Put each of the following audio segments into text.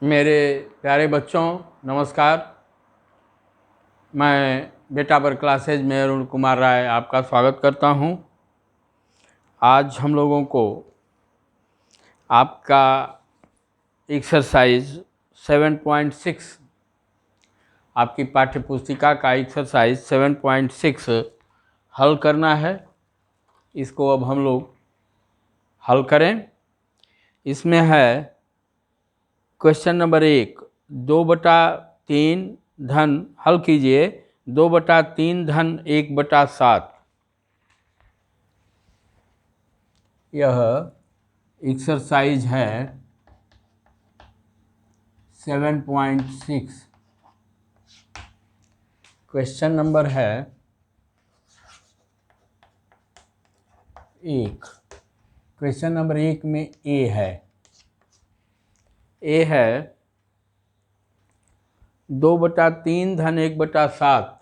मेरे प्यारे बच्चों नमस्कार। मैं बेटा पर क्लासेज में अरुण कुमार राय आपका स्वागत करता हूं। आज हम लोगों को आपका एक्सरसाइज 7.6 आपकी पाठ्य पुस्तिका का एक्सरसाइज 7.6 हल करना है। इसको अब हम लोग हल करें। इसमें है क्वेश्चन नंबर 1, 2/3 धन हल कीजिए 2/3 धन 1/7। यह एक्सरसाइज है 7.6। क्वेश्चन नंबर है 1। क्वेश्चन नंबर 1 में ए है 2/3 धन 1/7।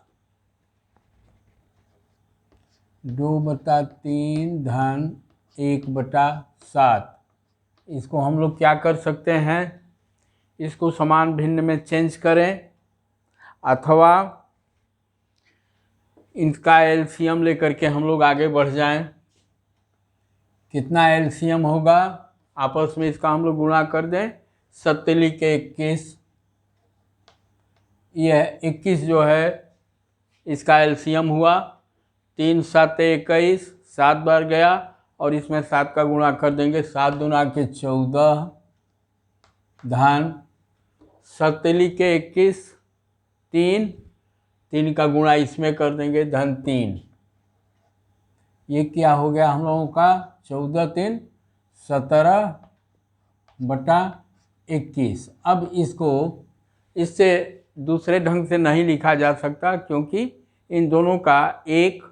2/3 धन 1/7। इसको हम लोग क्या कर सकते हैं, इसको समान भिन्न में चेंज करें अथवा इनका एलसीएम लेकर के हम लोग आगे बढ़ जाएं। कितना एलसीएम होगा, आपस में इसका हम लोग गुणा कर दें। 7 के 21, यह 21 जो है इसका एलसीएम हुआ। 3 7 21, 7 बार गया और इसमें 7 का गुणा कर देंगे। 7 दूना के 14 धन 7 के 21, 3 का गुणा इसमें कर देंगे धन 3। ये क्या हो गया हम लोगों का 14 3 17/21। अब इसको इससे दूसरे ढंग से नहीं लिखा जा सकता क्योंकि इन दोनों का एक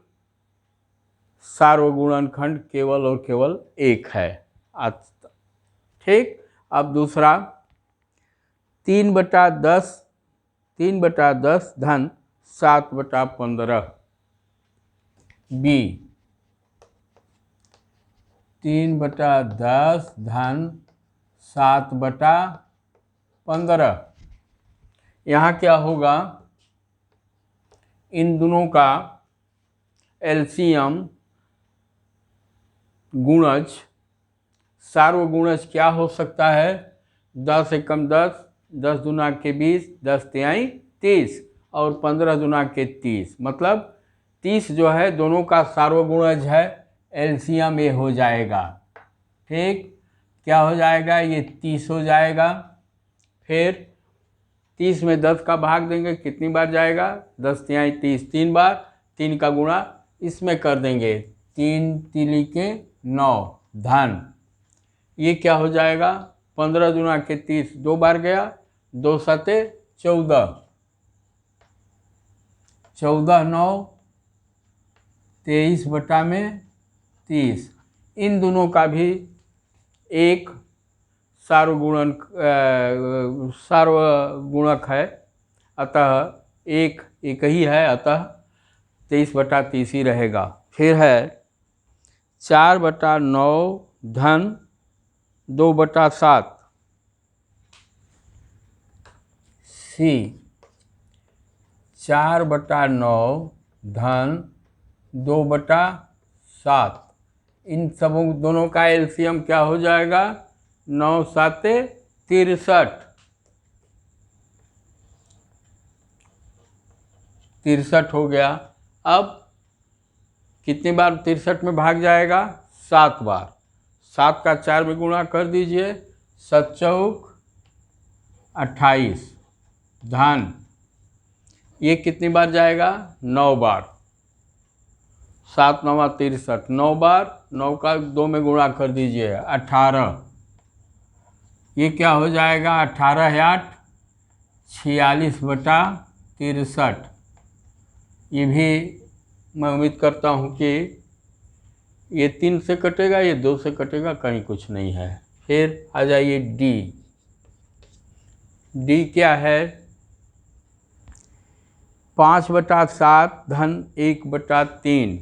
सार्वगुणनखंड केवल और केवल एक है। ठीक। अब दूसरा 3/10 धन 7/15। बी 3/10 धन 7/15। यहाँ क्या होगा, इन दोनों का एलसीएम गुणज सार्वगुणज क्या हो सकता है, 10 एकम 10, 10 दूना के 20, 10 तिहाई 30 और 15 दूना के 30, मतलब 30 जो है दोनों का सार्वगुणज है। एलसीएम ये हो जाएगा। ठीक, क्या हो जाएगा, ये 30 हो जाएगा। फिर 30 में 10 का भाग देंगे, कितनी बार जाएगा, 10 तिहाई 30 3 बार। 3 का गुणा इसमें कर देंगे, 3 तिली के 9 धन, ये क्या हो जाएगा, 15 दूना के 30 2 बार गया, 2 7 14, 14 9 23/30। इन दोनों का भी एक सार्वगुणक है, अतः एक ही है, अतः 23/30 ही रहेगा। फिर है 4/9 धन 2/7। सी 4/9 धन 2/7। इन सब दोनों का एलसीएम क्या हो जाएगा, 9 7 63 हो गया। अब कितनी बार 63 में भाग जाएगा, 7 बार। 7 का 4 में गुणा कर दीजिए, 7 चौक 28 धन, ये कितनी बार जाएगा, 9 बार। 7 9 63, 9 बार, 9 का 2 में गुणा कर दीजिए 18, ये क्या हो जाएगा, 18 8 46/63। ये भी मैं उम्मीद करता हूँ कि ये 3 से कटेगा, ये 2 से कटेगा, कहीं कुछ नहीं है। फिर आ जाइए डी। डी क्या है, 5/7 धन 1/3।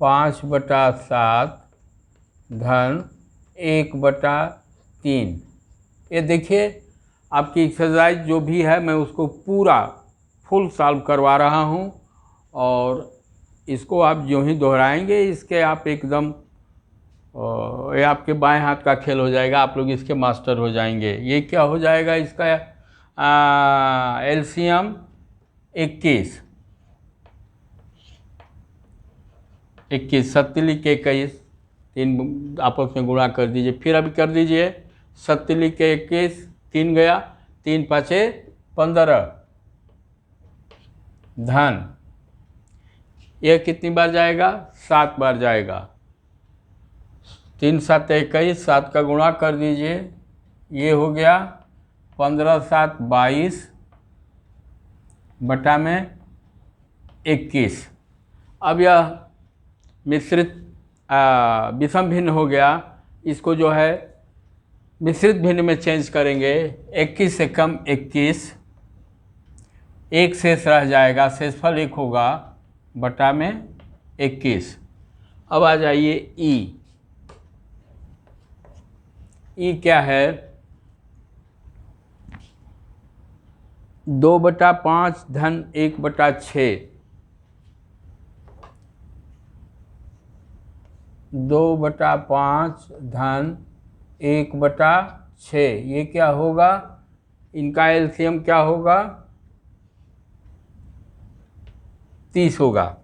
5/7 धन 1/3। ये देखिए आपकी एक्सरसाइज जो भी है मैं उसको पूरा फुल सॉल्व करवा रहा हूँ, और इसको आप जो ही दोहराएंगे इसके आप एकदम ये आपके बाएं हाथ का खेल हो जाएगा, आप लोग इसके मास्टर हो जाएंगे। ये क्या हो जाएगा इसका एलसीएम 21, 7 के 21, 3 आपस में गुणा कर दीजिए, फिर अभी कर दीजिए 7 के 21, 3 गया, 3 5 15 धन, यह कितनी बार जाएगा? 7 बार जाएगा। 3 7 21, 7 का गुणा कर दीजिए, ये हो गया 15 7 22 बटा में 21। अब यह मिश्रित विषम भिन्न हो गया, इसको जो है मिश्रित भिन्न में चेंज करेंगे। 21 से कम 21, 1 शेष रह जाएगा, शेषफल 1 होगा बटा में 21। अब आ जाइए ई क्या है? 2/5 धन 1/6, 2/5 धन 1/6, ये क्या होगा? इनका एलसीएम क्या होगा? 30 होगा।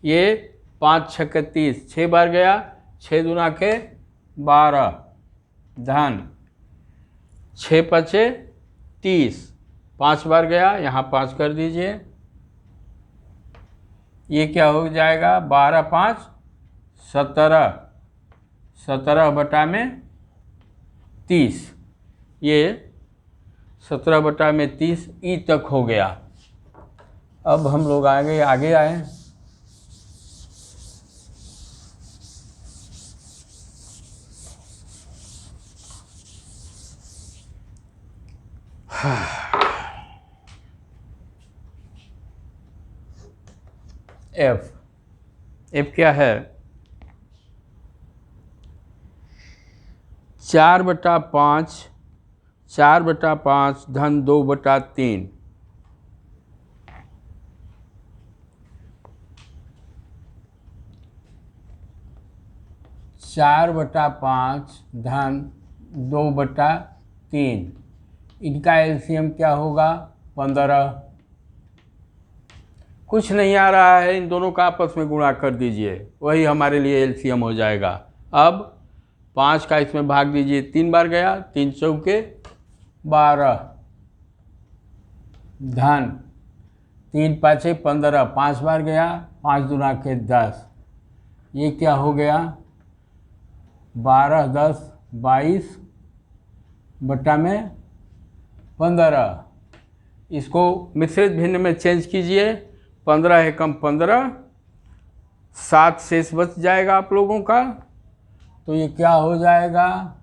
ये 5 6 के 30, 6 बार गया, 6 दूना के 12 धन 6 5 30, 5 बार गया, यहाँ 5 कर दीजिए, ये क्या हो जाएगा? 12 5 17, 17 बटा में 30, ये 17 बटा में 30 ई तक हो गया। अब हम लोग आगे आए। एफ क्या है? 4/5, 4/5 धन 2/3, 4/5 धन 2/3, इनका एलसीएम क्या होगा? 15। कुछ नहीं आ रहा है, इन दोनों का आपस में गुणा कर दीजिए, वही हमारे लिए एलसीएम हो जाएगा। अब 5 का इसमें भाग दीजिए, 3 बार गया, 3 चौके 12 धन 3 5 15, 5 बार गया, 5 दूना के 10, ये क्या हो गया? 12 10 22 बटा में 15। इसको मिश्रित भिन्न में चेंज कीजिए, 15 है कम 15, 7 शेष बच जाएगा आप लोगों का, तो ये क्या हो जाएगा?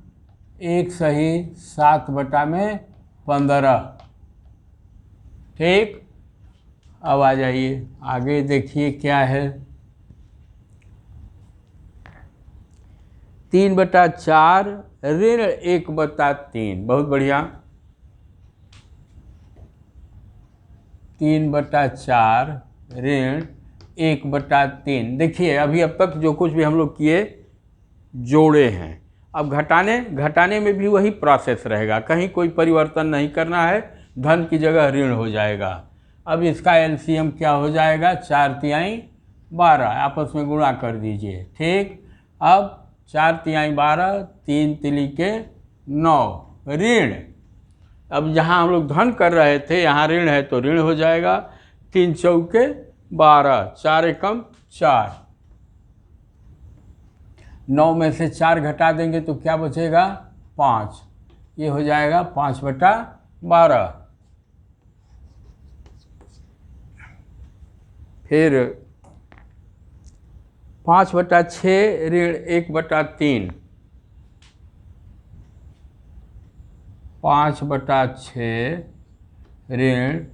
1 सही 7 बटा में 15। ठीक, अब आ जाइए आगे, देखिए क्या है? 3/4 ऋण 1/3, बहुत बढ़िया। 3/4 ऋण 1/3। देखिए अभी अब तक जो कुछ भी हम लोग किए जोड़े हैं, अब घटाने में भी वही प्रोसेस रहेगा, कहीं कोई परिवर्तन नहीं करना है, धन की जगह ऋण हो जाएगा। अब इसका एलसीएम क्या हो जाएगा? 4 तिहाई 12, आपस में गुणा कर दीजिए। ठीक, अब 4 तिहाई 12, 3 तिली के 9, ऋण। अब जहाँ हम लोग धन कर रहे थे यहाँ ऋण है तो ऋण हो जाएगा। 3 चौके 12, 4 एकम 4, 9 में से 4 घटा देंगे तो क्या बचेगा? 5, ये हो जाएगा 5/12। फिर 5/6 ऋण 1/3, 5/6 ऋण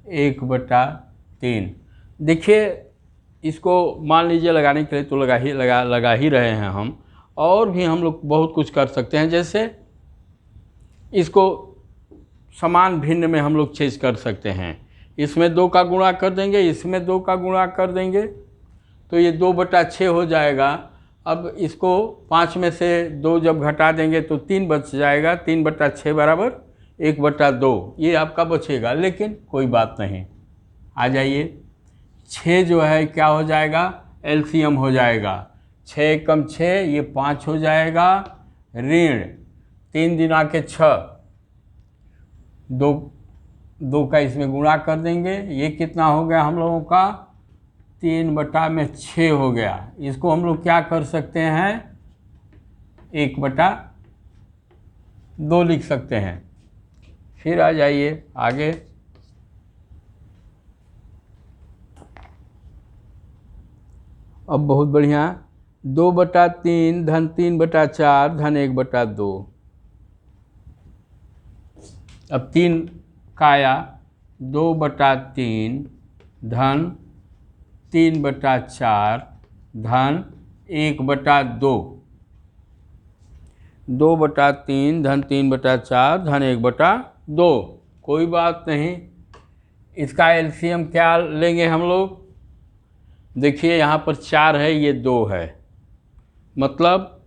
1/3। देखिए इसको मान लीजिए लगाने के लिए तो लगा ही रहे हैं हम, और भी हम लोग बहुत कुछ कर सकते हैं, जैसे इसको समान भिन्न में हम लोग चेंज कर सकते हैं। इसमें 2 का गुणा कर देंगे, इसमें 2 का गुणा कर देंगे, तो ये 2/6 हो जाएगा। अब इसको 5 में से 2 जब घटा देंगे तो 3 बच जाएगा। 3/6 बराबर 1/2 ये आपका बचेगा, लेकिन कोई बात नहीं। आ जाइए, 6 जो है क्या हो जाएगा, एलसीएम हो जाएगा। 6 कम 6 ये 5 हो जाएगा, ऋण 3 दिना के 6, 2 का इसमें गुणा कर देंगे, ये कितना हो गया हम लोगों का, 3/6 हो गया। इसको हम लोग क्या कर सकते हैं, 1/2 लिख सकते हैं। फिर आ जाइए आगे, अब बहुत बढ़िया, 2/3 धन 3/4 धन 1/2। अब 3 का आया, 2/3 धन 3/4 धन 1/2। 2/3 धन 3/4 धन 1/2, कोई बात नहीं। इसका एलसीएम क्या लेंगे हम लोग, देखिए यहाँ पर 4 है, ये 2 है, मतलब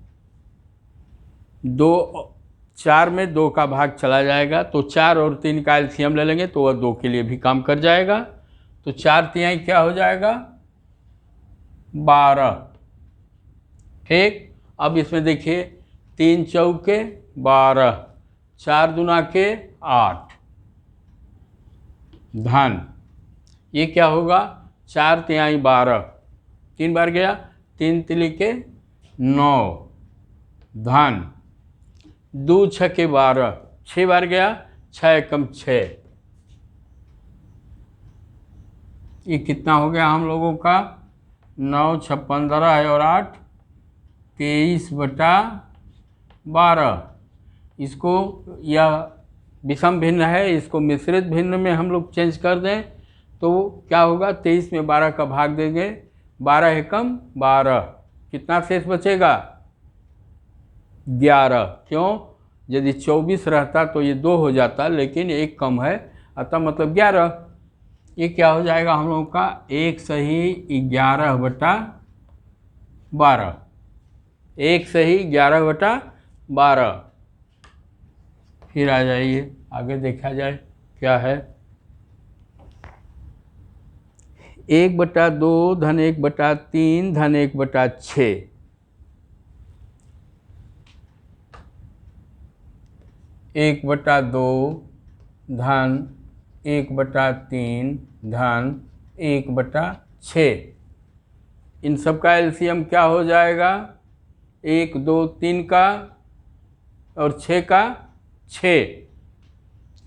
4 में 2 का भाग चला जाएगा, तो 4 और 3 का एलसीएम ले लेंगे तो वह 2 के लिए भी काम कर जाएगा। तो 4 तिहाई क्या हो जाएगा, 12। ठीक, अब इसमें देखिए 3 चौके 12, 4 दूना के 8 धन, ये क्या होगा, 4 तिहाई 12, 3 बार गया, 3 तिली के 9 धन 2 छके 12, 6 बार गया, 6 कम 6, ये कितना हो गया हम लोगों का, 9 6 15 है और 8 23/12। इसको, यह विषम भिन्न है, इसको मिश्रित भिन्न में हम लोग चेंज कर दें तो क्या होगा, 23 में 12 का भाग देंगे, 12 एकम 12, कितना शेष बचेगा, 11। क्यों, यदि 24 रहता तो ये 2 हो जाता, लेकिन 1 कम है, अतः मतलब 11। ये क्या हो जाएगा हम लोगों का, 1 सही 11/12, 1 सही 11/12। फिर आ जाइए आगे, देखा जाए क्या है, 1/2 धन 1/3 धन 1/6, 1/2 धन 1/3 धन 1/6, इन सब का एलसीएम क्या हो जाएगा, 1 2 3 का और 6 का 6,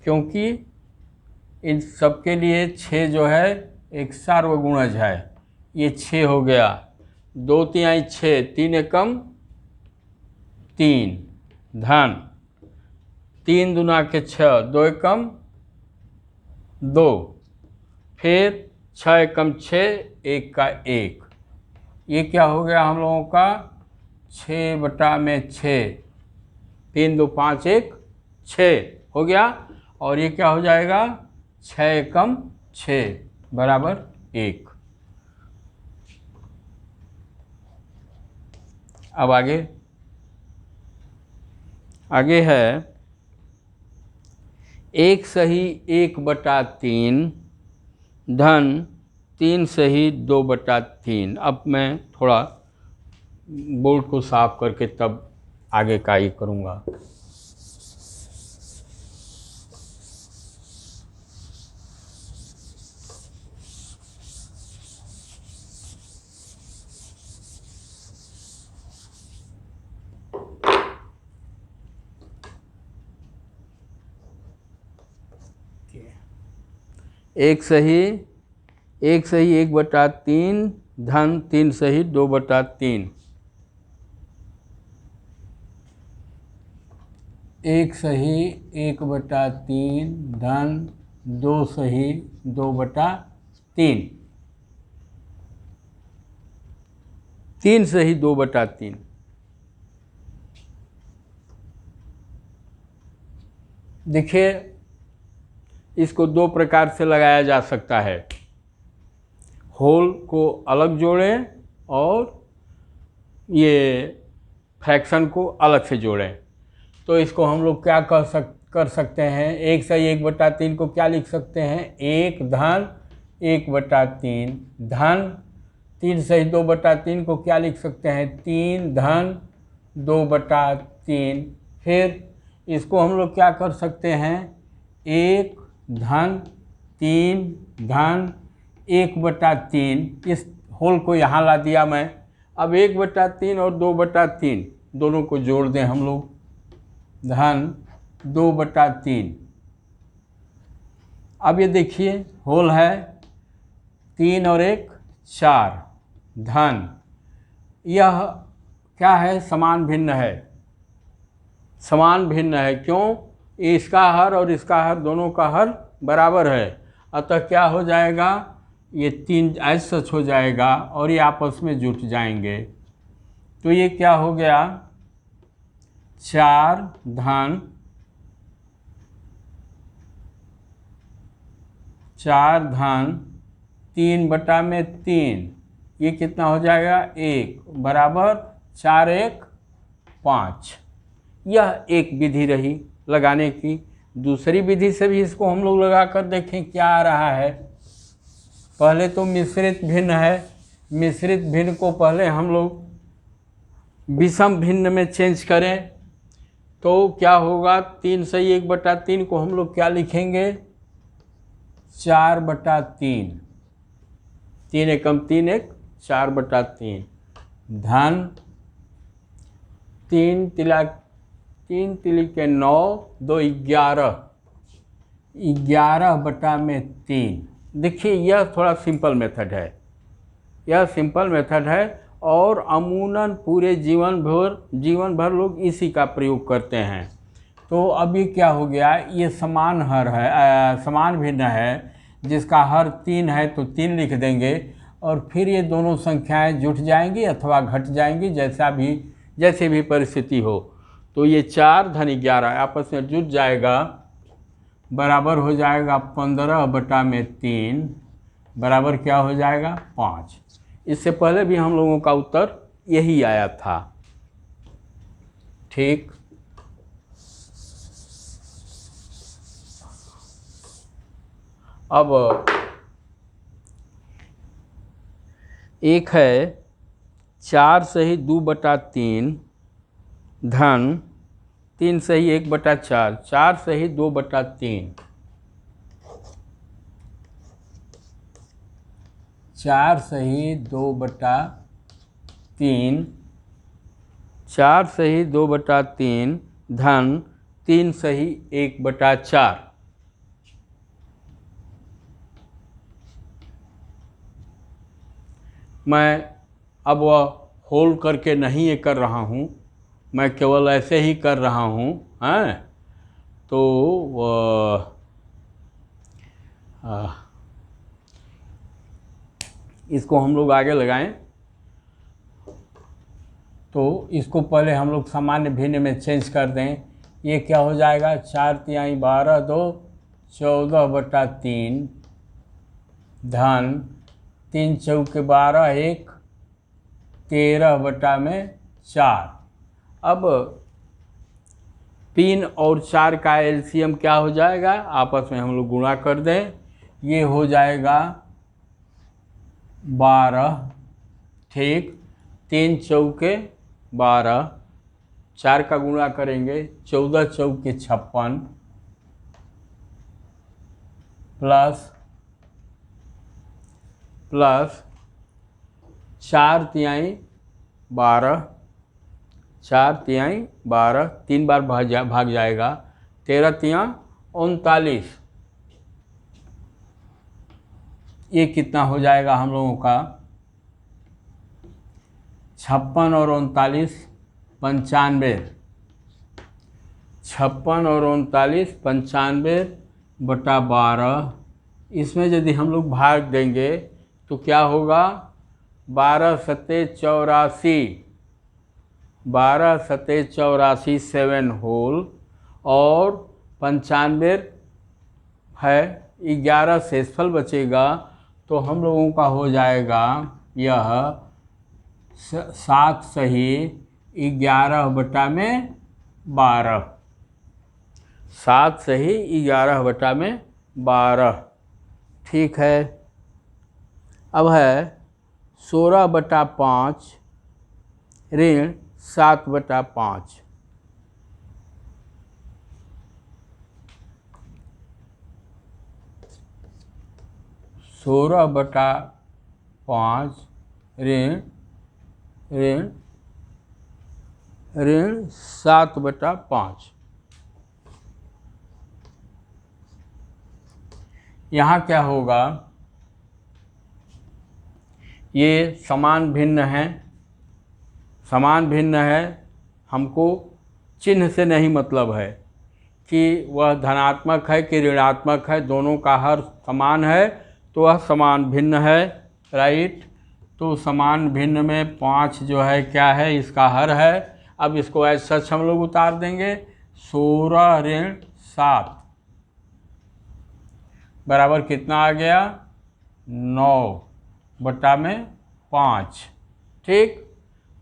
क्योंकि इन सब के लिए 6 जो है एक सार्वगुणज है, ये 6 हो गया, 2 तिहाई 6, 3 एकम 3 धन 3 दूना के 6, 2 एकम 2, फिर 6 एकम 6, 1 का 1, ये क्या हो गया हम लोगों का, 6/6, 3 2 5 1 6 हो गया, और ये क्या हो जाएगा, 6 एकम 6 बराबर 1। अब आगे है 1 सही 1/3 धन 3 सही 2/3। अब मैं थोड़ा बोर्ड को साफ करके तब आगे का ये करूँगा। एक सही 1/3 धन 3 सही 2/3, 1 सही 1/3 धन 2 सही 2/3, 3 सही 2/3, देखिए, इसको दो प्रकार से लगाया जा सकता है। होल को अलग जोड़ें और ये फ्रैक्शन को अलग से जोड़ें। तो इसको हम लोग क्या कर सकते हैं, 1/3 को क्या लिख सकते हैं, 1 धन 1/3 धन 3/2/3 को क्या लिख सकते हैं, 3 धन 2/3। फिर इसको हम लोग क्या कर सकते हैं, 1 धन 3 धन 1/3। इस होल को यहाँ ला दिया मैं। अब 1/3 और 2/3 दोनों को जोड़ दें हम लोग, धन 2/3। अब ये देखिए होल है 3 और 1 4 धन, यह क्या है, समान भिन्न है। समान भिन्न है क्यों, इसका हर और इसका हर दोनों का हर बराबर है। अतः क्या हो जाएगा, ये 3 ऐसा सच हो जाएगा और ये आपस में जुट जाएंगे। तो ये क्या हो गया, 4 धन 3/3, ये कितना हो जाएगा, 1 बराबर 4 1 5। यह एक विधि रही लगाने की। दूसरी विधि से भी इसको हम लोग लगा कर देखें क्या आ रहा है। पहले तो मिश्रित भिन्न है, मिश्रित भिन्न को पहले हम लोग विषम भिन्न में चेंज करें तो क्या होगा, 3/1/3 को हम लोग क्या लिखेंगे, 4/3। 3 एकम 3 1 4/3 धन 3 तिली के 9 2 11 11/3। देखिए यह थोड़ा सिंपल मेथड है, यह सिंपल मेथड है और अमूमन पूरे जीवन भर लोग इसी का प्रयोग करते हैं। तो अब ये क्या हो गया, ये समान हर है, समान भिन्न है, जिसका हर 3 है तो 3 लिख देंगे और फिर ये दोनों संख्याएं जुट जाएंगी अथवा घट जाएंगी, जैसे भी परिस्थिति हो। तो ये 4 धन 11 आपस में जुट जाएगा, बराबर हो जाएगा 15/3, बराबर क्या हो जाएगा, 5। इससे पहले भी हम लोगों का उत्तर यही आया था। ठीक, अब एक है 4/2/3 धन 3/1/4, 4/2/3, 4/2/3, 4/2/3 धन 3/1/4। मैं अब वह होल करके नहीं ये कर रहा हूँ, मैं केवल ऐसे ही कर रहा हूँ, हैं। तो इसको हम लोग आगे लगाएं। तो इसको पहले हम लोग सामान्य भिन्न में चेंज कर दें। ये क्या हो जाएगा, 4 12 2 14/3 धन 3 चौके 12 1 13/4। अब 3 और 4 का एलसीएम क्या हो जाएगा, आपस में हम लोग गुणा कर दें, ये हो जाएगा 12। ठीक, 3 चौके 12, 4 का गुणा करेंगे 14 चौके 56 प्लस 4 तिहाई 12, 4 तिहाई 12, 3 बार भाग जाएगा, 13 तिहाई 39। ये कितना हो जाएगा हम लोगों का, 56 और 39 95, 56 और 39 95/12। इसमें यदि हम लोग भाग देंगे तो क्या होगा, 12 सत्ते 84, 12 सत्ते 84 7 होल और 95 है, 11 शेषफल बचेगा, तो हम लोगों का हो जाएगा यह 7 सही 11/12, 7 सही 11/12। ठीक है। अब है 16/5 ऋण 7/5। 16/5 ऋण 7/5। यहाँ क्या होगा, ये समान भिन्न है, समान भिन्न है, हमको चिन्ह से नहीं मतलब है कि वह धनात्मक है कि ऋणात्मक है, दोनों का हर समान है तो वह समान भिन्न है। राइट। तो समान भिन्न में 5 जो है क्या है, इसका हर है। अब इसको ऐसे सच हम लोग उतार देंगे। 16 ऋण 7 बराबर कितना आ गया, 9/5। ठीक,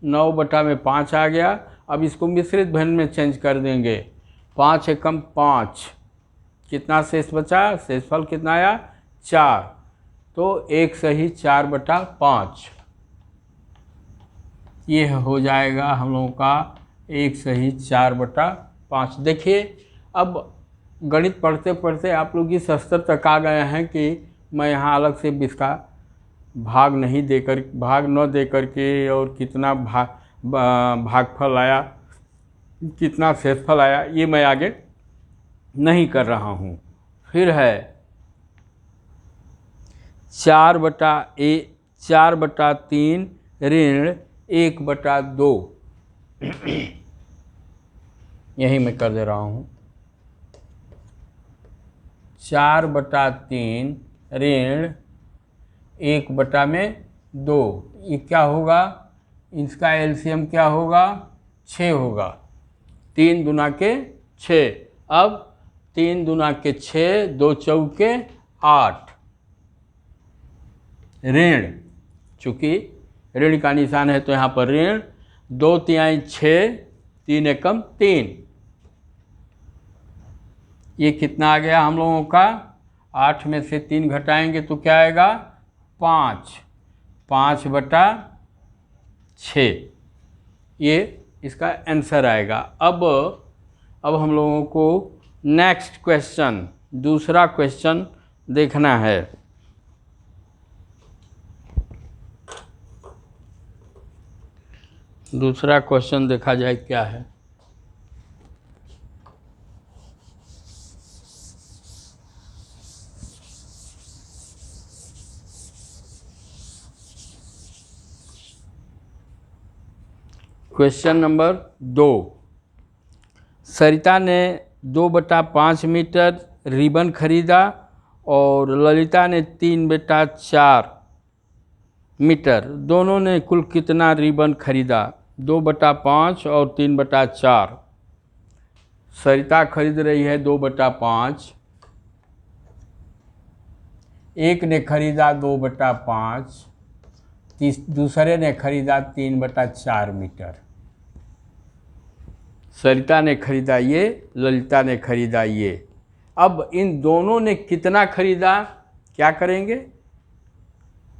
9/5 आ गया। अब इसको मिश्रित भिन्न में चेंज कर देंगे। 5 एकम 5, कितना शेष बचा, शेषफल कितना आया, 4, तो 1 सही 4/5। ये हो जाएगा हम लोगों का 1 सही 4/5। देखिए, अब गणित पढ़ते पढ़ते आप लोग इस स्तर तक आ गए हैं कि मैं यहाँ अलग से इसका भाग न दे करके और कितना भागफल आया, कितना शेषफल आया, ये मैं आगे नहीं कर रहा हूँ। फिर है 4/3 ऋण 1/2। यही मैं कर दे रहा हूँ। 4/3 ऋण 1/2। ये क्या होगा, इसका एलसीएम क्या होगा, 6 होगा। 3 दूना के 6। अब 3 दूना के 6, 2 चौके 8। ऋण, चूँकि ऋण का निशान है तो यहाँ पर ऋण। 2 तिहाई 6, 3 एकम 3। ये कितना आ गया हम लोगों का, 8 में से 3 घटाएंगे तो क्या आएगा, 5। 5/6 ये इसका आंसर आएगा। अब हम लोगों को नेक्स्ट क्वेश्चन, दूसरा क्वेश्चन देखना है। दूसरा क्वेश्चन देखा जाए क्या है। Question number 2। सरिता ने 2/5 मीटर रिबन खरीदा और ललिता ने 3/4 मीटर। दोनों ने कुल कितना रिबन खरीदा, 2/5 और 3/4। सरिता खरीद रही है 2/5, एक ने खरीदा 2/5, दूसरे ने खरीदा 3/4 मीटर। सरिता ने खरीदा ये, ललिता ने खरीदा ये। अब इन दोनों ने कितना खरीदा, क्या करेंगे,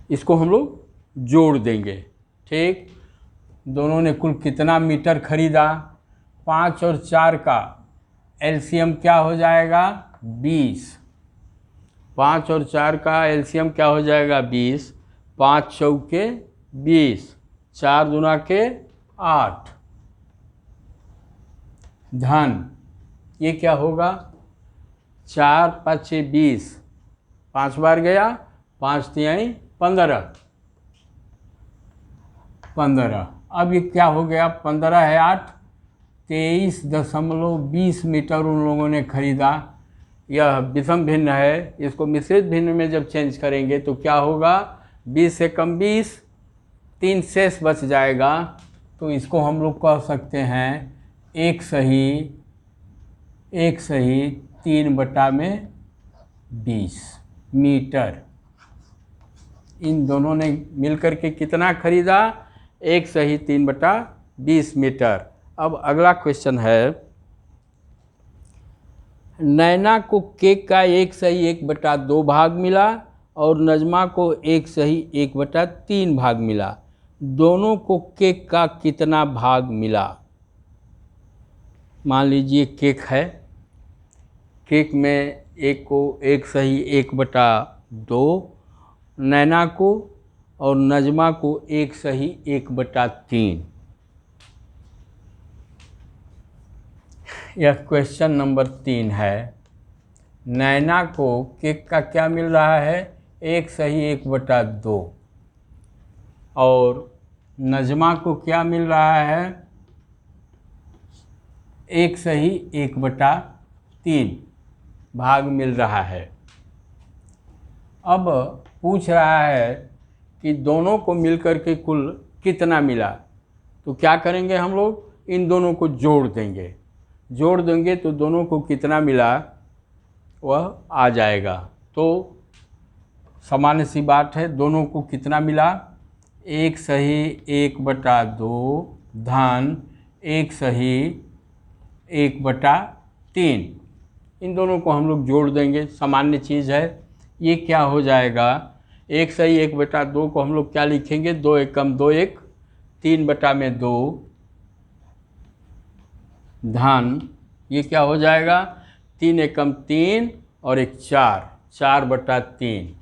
इसको हम लोग जोड़ देंगे। ठीक, दोनों ने कुल कितना मीटर खरीदा, 5 और 4 का एलसीएम क्या हो जाएगा, 20। 5 और 4 का एलसीएम क्या हो जाएगा, 20। 5 चौके 20, 4 दूना के 8। धन, ये क्या होगा, 4 5 20, 5 बार गया, 5 तिहाई 15। 15, अब ये क्या हो गया, 15 है 8, 23.20 मीटर उन लोगों ने खरीदा। यह विषम भिन्न है, इसको मिश्रित भिन्न में जब चेंज करेंगे तो क्या होगा, 20 से कम 20, 3 शेष बच जाएगा। तो इसको हम लोग कह सकते हैं 1 सही 3/20 मीटर। इन दोनों ने मिलकर के कितना खरीदा? 1/3/20 मीटर। अब अगला क्वेश्चन है, नैना को केक का 1/1/2 भाग मिला और नजमा को 1/1/3 भाग मिला। दोनों को केक का कितना भाग मिला? मान लीजिए केक है, केक में एक को 1/1/2, नैना को और नजमा को 1/1/3। यह क्वेश्चन नंबर 3 है। नैना को केक का क्या मिल रहा है? 1/1/2 और नजमा को क्या मिल रहा है? 1/1/3 भाग मिल रहा है। अब पूछ रहा है कि दोनों को मिलकर के कुल कितना मिला। तो क्या करेंगे हम लोग? इन दोनों को जोड़ देंगे। जोड़ देंगे तो दोनों को कितना मिला वह आ जाएगा। तो सामान्य सी बात है, दोनों को कितना मिला? 1/1/2 धन 1/1/3। इन दोनों को हम लोग जोड़ देंगे, सामान्य चीज़ है। ये क्या हो जाएगा? 1/1/2 को हम लोग क्या लिखेंगे? 2 एकम 2 1, 3/2 धन ये क्या हो जाएगा? 3 एकम 3 और 1 4, 4/3।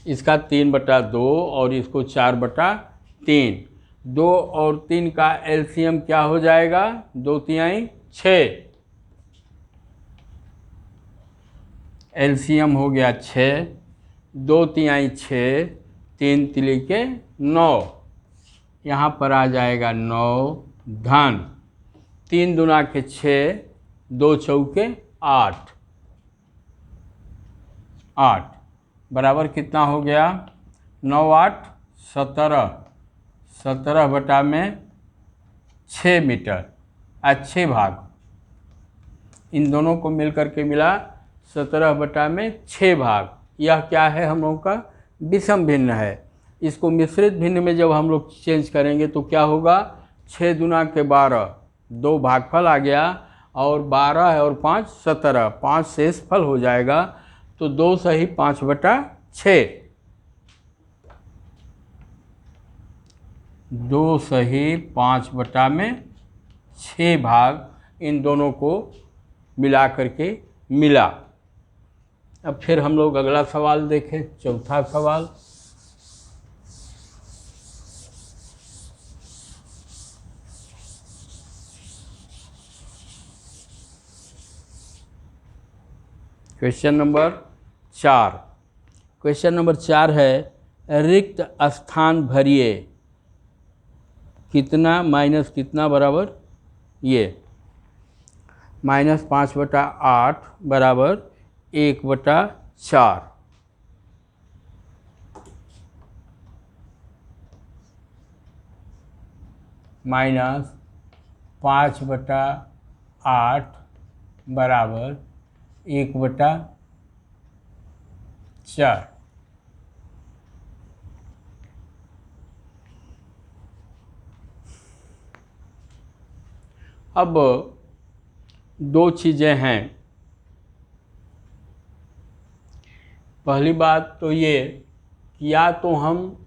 इसका 3/2 और इसको 4/3। 2 और 3 का एलसीएम क्या हो जाएगा? 2 तिहाई 6। एलसीएम हो गया 6, 2 तिहाई 6, 3 तिली के 9। यहाँ पर आ जाएगा 9 धन 3 दूना के 6, 2 चौके 8, 8 बराबर कितना हो गया? 9 8 17, 17/6 मीटर। 6 भाग इन दोनों को मिलकर के मिला 17/6 भाग। यह क्या है? हम लोगों का विषम भिन्न है। इसको मिश्रित भिन्न में जब हम लोग चेंज करेंगे तो क्या होगा? 6 दूना के 12, 2 भागफल आ गया और 12 है और 5 17, 5 शेष फल हो जाएगा। तो 2 सही 5/6, 2 सही 5/6 भाग इन दोनों को मिला करके मिला। अब फिर हम लोग अगला सवाल देखें, चौथा सवाल। Question number 4। क्वेश्चन नंबर 4 है, रिक्त स्थान भरिए। कितना माइनस कितना बराबर ये -5/8 बराबर 1/4। -5/8 बराबर 1/4। अब दो चीज़ें हैं। पहली बात तो ये कि या तो हम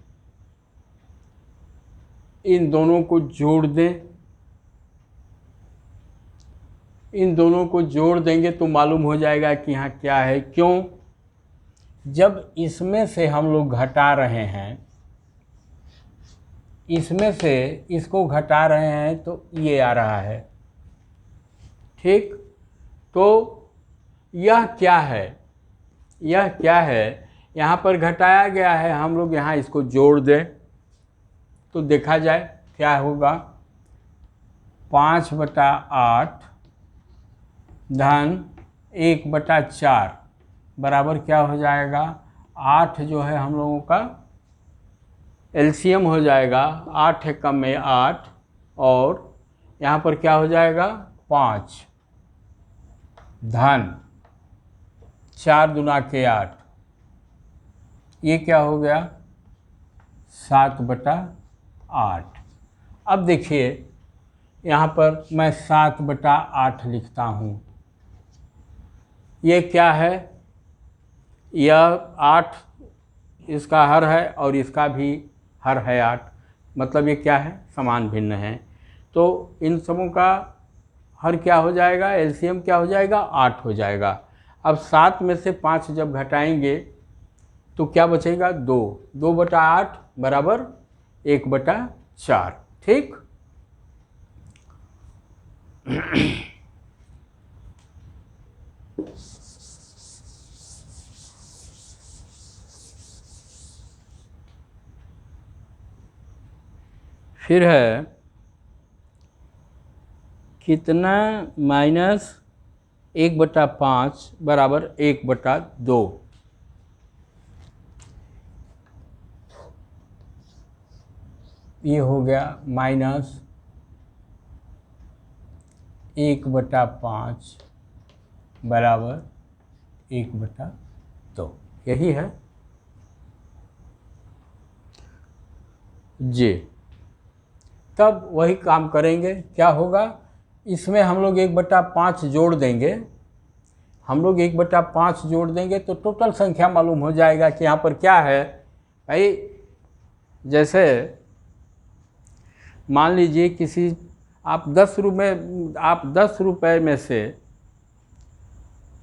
इन दोनों को जोड़ दें, इन दोनों को जोड़ देंगे तो मालूम हो जाएगा कि यहाँ क्या है। क्यों? जब इसमें से हम लोग घटा रहे हैं, इसमें से इसको घटा रहे हैं तो ये आ रहा है, ठीक। तो यह क्या है? यह क्या है? यहाँ पर घटाया गया है, हम लोग यहाँ इसको जोड़ दें तो देखा जाए क्या होगा। 5/8 धन 1/4 बराबर क्या हो जाएगा? 8 जो है हम लोगों का एलसीएम हो जाएगा। 8 एकम में 8 और यहाँ पर क्या हो जाएगा 5 धन 4 दूना के 8, ये क्या हो गया 7/8। अब देखिए यहाँ पर मैं 7/8 लिखता हूँ। ये क्या है, यह 8 इसका हर है और इसका भी हर है 8, मतलब ये क्या है समान भिन्न है। तो इन सबों का हर क्या हो जाएगा, एलसीएम क्या हो जाएगा 8 हो जाएगा। अब 7 में से 5 जब घटाएंगे तो क्या बचेगा 2, 2/8 बराबर 1/4। ठीक। फिर है कितना -1/5 बराबर 1/2। ये हो गया -1/5 बराबर 1/2। यही है जी। तब वही काम करेंगे, क्या होगा इसमें हम लोग 1/5 जोड़ देंगे। हम लोग 1/5 जोड़ देंगे तो टोटल संख्या मालूम हो जाएगा कि यहाँ पर क्या है भाई। जैसे मान लीजिए किसी आप 10 रुपये में से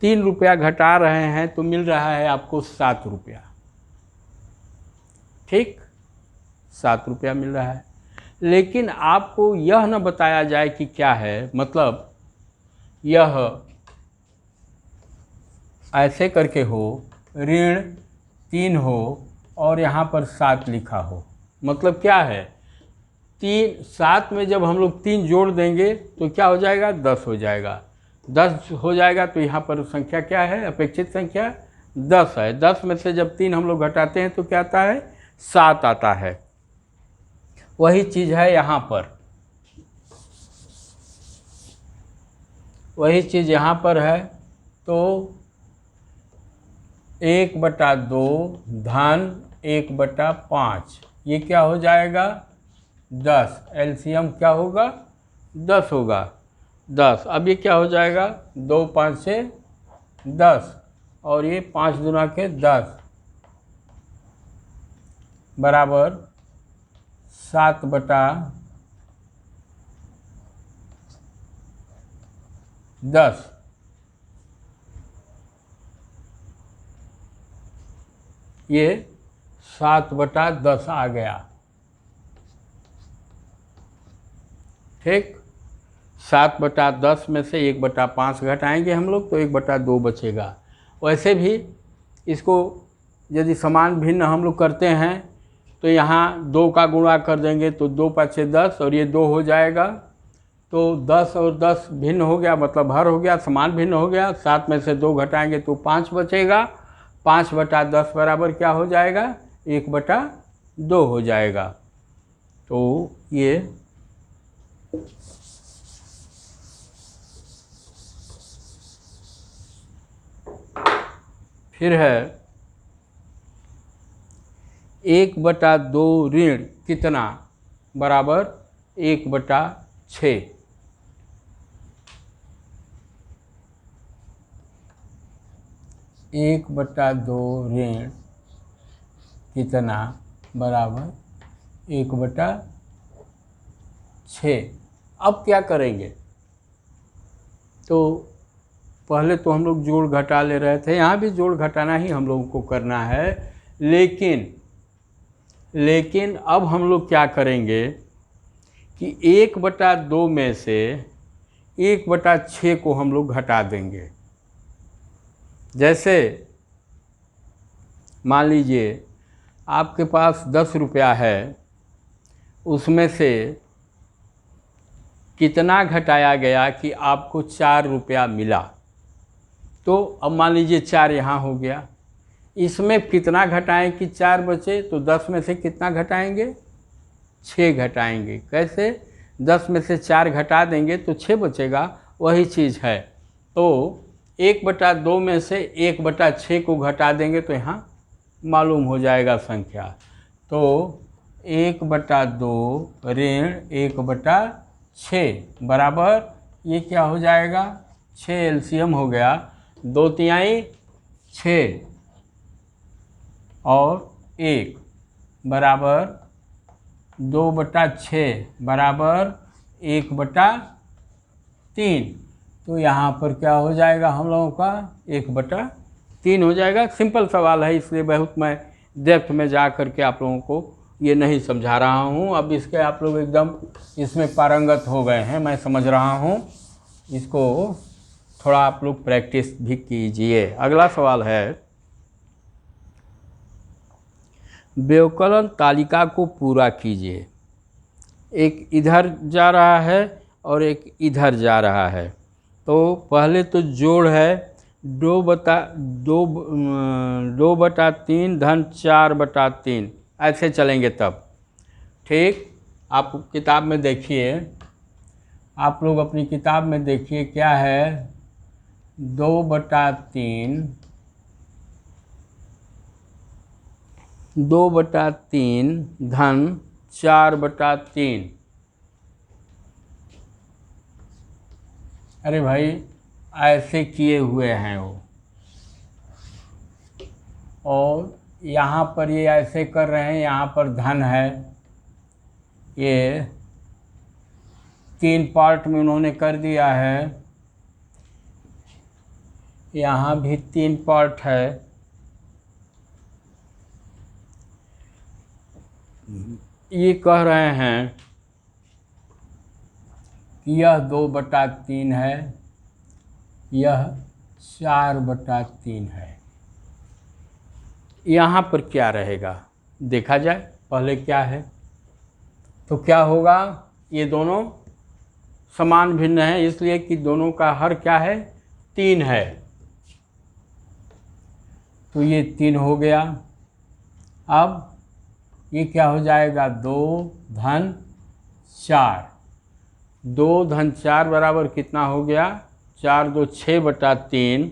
3 रुपया घटा रहे हैं तो मिल रहा है आपको 7 रुपया। ठीक, 7 रुपया मिल रहा है। लेकिन आपको यह न बताया जाए कि क्या है, मतलब यह ऐसे करके हो, ऋण 3 हो और यहाँ पर 7 लिखा हो। मतलब क्या है 7 में जब हम लोग 3 जोड़ देंगे तो क्या हो जाएगा 10 हो जाएगा। 10 हो जाएगा तो यहाँ पर संख्या क्या है, अपेक्षित संख्या 10 है। 10 में से जब 3 हम लोग घटाते हैं तो क्या आता है 7 आता है। वही चीज़ है यहाँ पर, वही चीज़ यहाँ पर है। तो 1/2 धन 1/5 ये क्या हो जाएगा 10। एलसीएम क्या होगा 10 होगा 10। अब ये क्या हो जाएगा 2 5 से 10 और ये 5 दूना के 10 बराबर 7/10। ये 7/10 आ गया। ठीक, 7/10 में से 1/5 घटाएंगे हम लोग तो 1/2 बचेगा। वैसे भी इसको यदि समान भिन्न हम लोग करते हैं तो यहाँ 2 का गुणा कर देंगे तो 2 5 10 और ये 2 हो जाएगा। तो 10 और 10 भिन्न हो गया, मतलब हर हो गया, समान भिन्न हो गया। 7 में से 2 घटाएंगे तो 5 बचेगा। 5/10 बराबर क्या हो जाएगा 1/2 हो जाएगा। तो ये फिर है 1/2 ऋण कितना बराबर 1/6। 1/2 ऋण कितना बराबर 1/6। अब क्या करेंगे, तो पहले तो हम लोग जोड़ घटा ले रहे थे, यहाँ भी जोड़ घटाना ही हम लोगों को करना है। लेकिन अब हम लोग क्या करेंगे कि 1/2 में से 1/6 को हम लोग घटा देंगे। जैसे मान लीजिए आपके पास 10 रुपया है, उसमें से कितना घटाया गया कि आपको 4 रुपया मिला। तो अब मान लीजिए 4 यहाँ हो गया, इसमें कितना घटाएं कि 4 बचे, तो 10 में से कितना घटाएंगे 6 घटाएंगे। कैसे, 10 में से 4 घटा देंगे तो 6 बचेगा, वही चीज़ है। तो 1/2 में से 1/6 को घटा देंगे तो यहाँ मालूम हो जाएगा संख्या। तो 1/2 ऋण 1/6 बराबर ये क्या हो जाएगा, 6 एलसीएम हो गया, 2 तिहाई 6 और 1 बराबर 2/6 बराबर 1/3। तो यहाँ पर क्या हो जाएगा हम लोगों का 1/3 हो जाएगा। सिंपल सवाल है, इसलिए बहुत मैं डेप्थ में जा कर के आप लोगों को ये नहीं समझा रहा हूँ। अब इसके आप लोग एकदम इसमें पारंगत हो गए हैं, मैं समझ रहा हूँ। इसको थोड़ा आप लोग प्रैक्टिस भी कीजिए। अगला सवाल है, व्यवकलन तालिका को पूरा कीजिए। एक इधर जा रहा है और एक इधर जा रहा है। तो पहले तो जोड़ है 2/3 धन 4/3, ऐसे चलेंगे तब ठीक। आप किताब में देखिए, आप लोग अपनी किताब में देखिए क्या है, 2/3 धन 4/3। अरे भाई ऐसे किए हुए हैं वो, और यहाँ पर ये ऐसे कर रहे हैं, यहाँ पर धन है, ये 3 पार्ट में उन्होंने कर दिया है, यहाँ भी 3 पार्ट है। ये कह रहे हैं कि यह 2/3 है, यह 4/3 है। यहाँ पर क्या रहेगा देखा जाए पहले क्या है। तो क्या होगा, ये दोनों समान भिन्न है, इसलिए कि दोनों का हर क्या है, 3 है। तो ये 3 हो गया। अब ये क्या हो जाएगा, 2 धन 4, 2 धन 4 बराबर कितना हो गया, 4 2 6/3,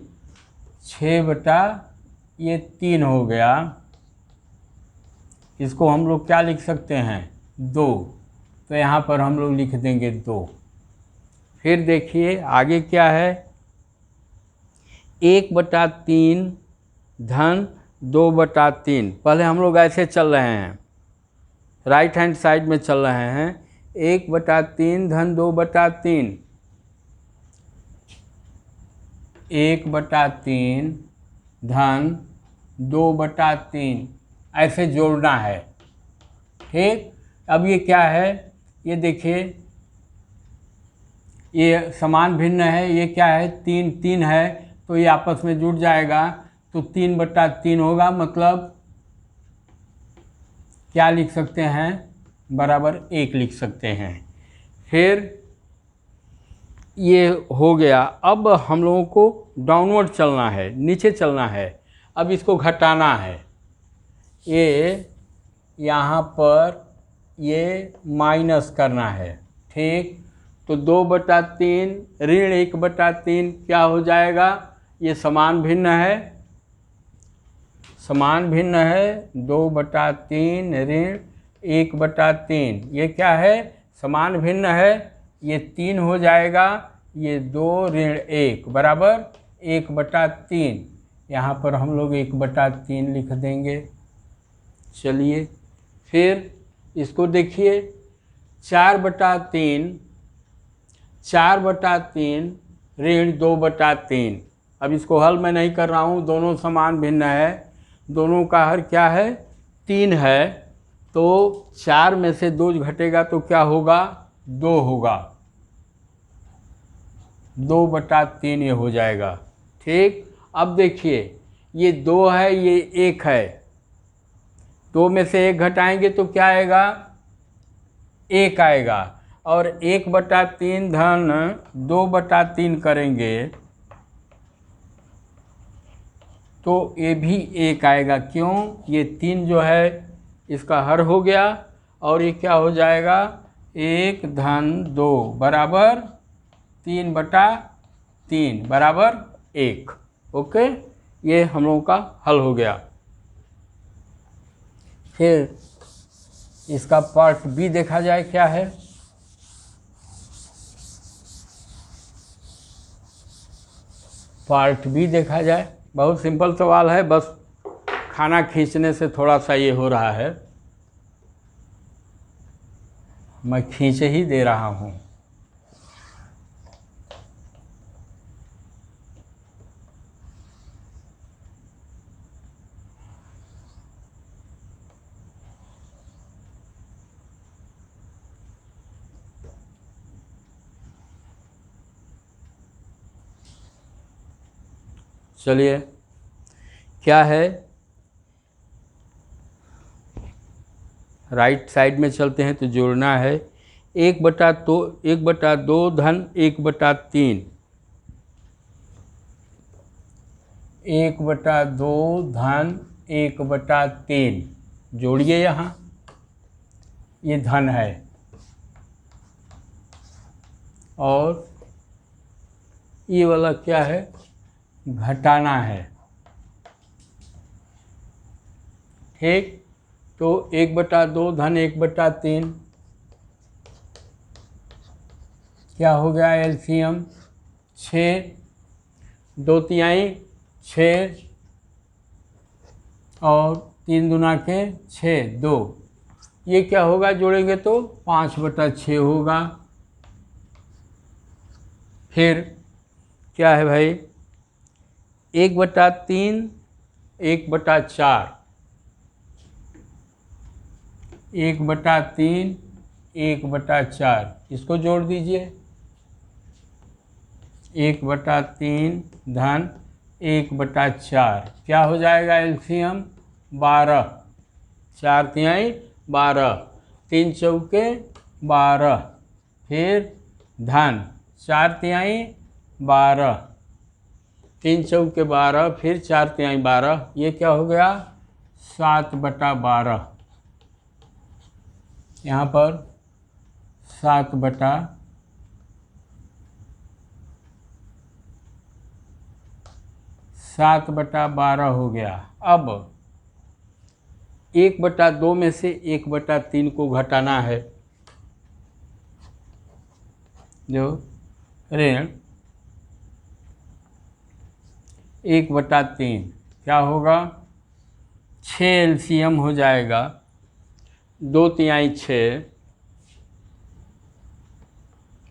6/3 हो गया। इसको हम लोग क्या लिख सकते हैं, 2। तो यहाँ पर हम लोग लिख देंगे 2। फिर देखिए आगे क्या है, 1/3 धन 2/3। पहले हम लोग ऐसे चल रहे हैं, राइट हैंड साइड में चल रहे हैं। 1/3 धन 2/3, 1/3 धन 2/3, ऐसे जोड़ना है ठीक। अब ये क्या है, ये देखिए ये समान भिन्न है, ये क्या है, 3 3 है, तो ये आपस में जुड़ जाएगा, तो 3/3 होगा। मतलब क्या लिख सकते हैं, बराबर 1 लिख सकते हैं। फिर ये हो गया। अब हम लोगों को डाउनवर्ड चलना है, नीचे चलना है। अब इसको घटाना है, ये यहाँ पर ये माइनस करना है ठीक। तो 2/3 ऋण 1/3 क्या हो जाएगा, ये समान भिन्न है, समान भिन्न है, 2/3 ऋण 1/3, ये क्या है, समान भिन्न है, ये 3 हो जाएगा, ये 2 ऋण 1 बराबर 1/3। यहाँ पर हम लोग 1/3 लिख देंगे। चलिए फिर इसको देखिए, 4/3 ऋण 2/3। अब इसको हल मैं नहीं कर रहा हूँ, दोनों समान भिन्न है, दोनों का हर क्या है, 3 है। तो 4 में से 2 घटेगा तो क्या होगा, 2 होगा, 2/3 ये हो जाएगा ठीक। अब देखिए ये 2 है, ये 1 है, 2 में से 1 घटाएंगे तो क्या आएगा, 1 आएगा। और 1/3 धन 2/3 करेंगे तो ये भी 1 आएगा। क्यों, ये 3 जो है इसका हर हो गया, और ये क्या हो जाएगा, 1-2 बराबर 3/3 बराबर 1। ओके, ये हम लोगों का हल हो गया। फिर इसका पार्ट बी देखा जाए क्या है। पार्ट बी देखा जाए, बहुत सिंपल सवाल है, बस खाना खींचने से थोड़ा सा ये हो रहा है, मैं खींच ही दे रहा हूँ। चलिए, क्या है, राइट साइड में चलते हैं तो जोड़ना है। 1/2 धन 1/3, 1/2 धन 1/3 जोड़िए। यहाँ ये धन है और ये वाला क्या है, घटाना है। ठीक, तो 1/2 धन 1/3 क्या हो गया, एलसीएम 6, 2 तिहाई 6 और 3 दूना के 6, 2। ये क्या होगा, जोड़ेंगे तो 5/6 होगा। फिर क्या है भाई, 1/3 1/4, 1/3 1/4, इसको जोड़ दीजिए। 1/3 धन 1/4 क्या हो जाएगा, एलसीएम 12, 4 तिहाई 12, 3 चौके 12, फिर धन 4 तिहाई 12, 3 चौके 12, फिर 4 तिहाई 12, ये क्या हो गया, 7/12। यहाँ पर 7/12 हो गया। अब 1/2 में से 1/3 को घटाना है, जो ऋण 1/3 क्या होगा, 6 एलसीएम हो जाएगा, 2 तिहाई 6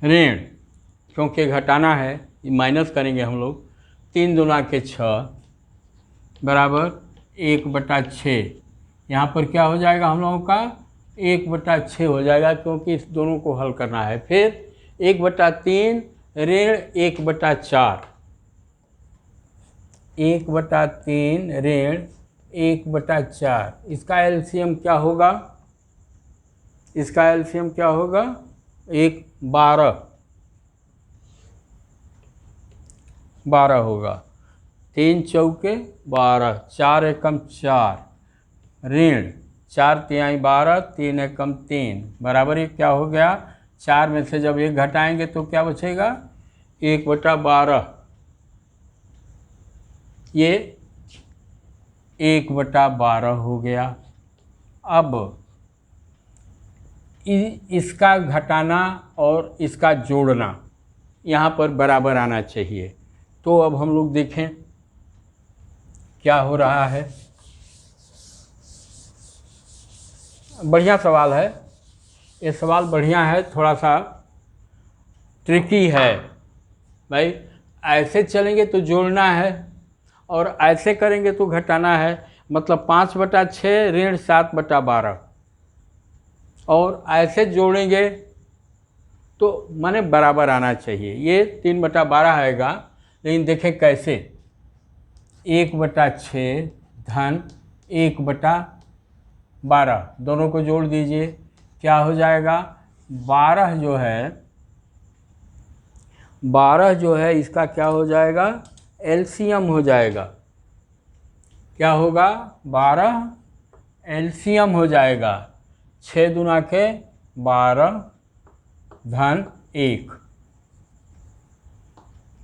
ऋण, क्योंकि घटाना है, माइनस करेंगे हम लोग, 3 दूना के 6 बराबर 1/6। यहाँ पर क्या हो जाएगा हम लोगों का, 1/6 हो जाएगा, क्योंकि इस दोनों को हल करना है। फिर 1/3 ऋण 1/4, 1/3 ऋण 1/4, इसका एलसीएम क्या होगा, इसका एलसीएम क्या होगा, 12 होगा, 3 चौके 12, 4 एकम 4, ऋण 4 तिहाई 12, 3 एकम 3 बराबर ये क्या हो गया, 4 में से जब 1 घटाएंगे तो क्या बचेगा, 1/12, ये 1/12 हो गया। अब इसका घटाना और इसका जोड़ना यहाँ पर बराबर आना चाहिए। तो अब हम लोग देखें क्या हो रहा है। बढ़िया सवाल है, ये सवाल बढ़िया है, थोड़ा सा ट्रिकी है भाई। ऐसे चलेंगे तो जोड़ना है और ऐसे करेंगे तो घटाना है, मतलब 5/6 ऋण 7/12, और ऐसे जोड़ेंगे तो माने बराबर आना चाहिए। ये 3/12 आएगा, लेकिन देखें कैसे, 1/6 धन 1/12 दोनों को जोड़ दीजिए, क्या हो जाएगा, 12 जो है इसका क्या हो जाएगा, एलसीएम हो जाएगा। क्या होगा, 12 एलसीएम हो जाएगा, 6 दूना के 12, धन 1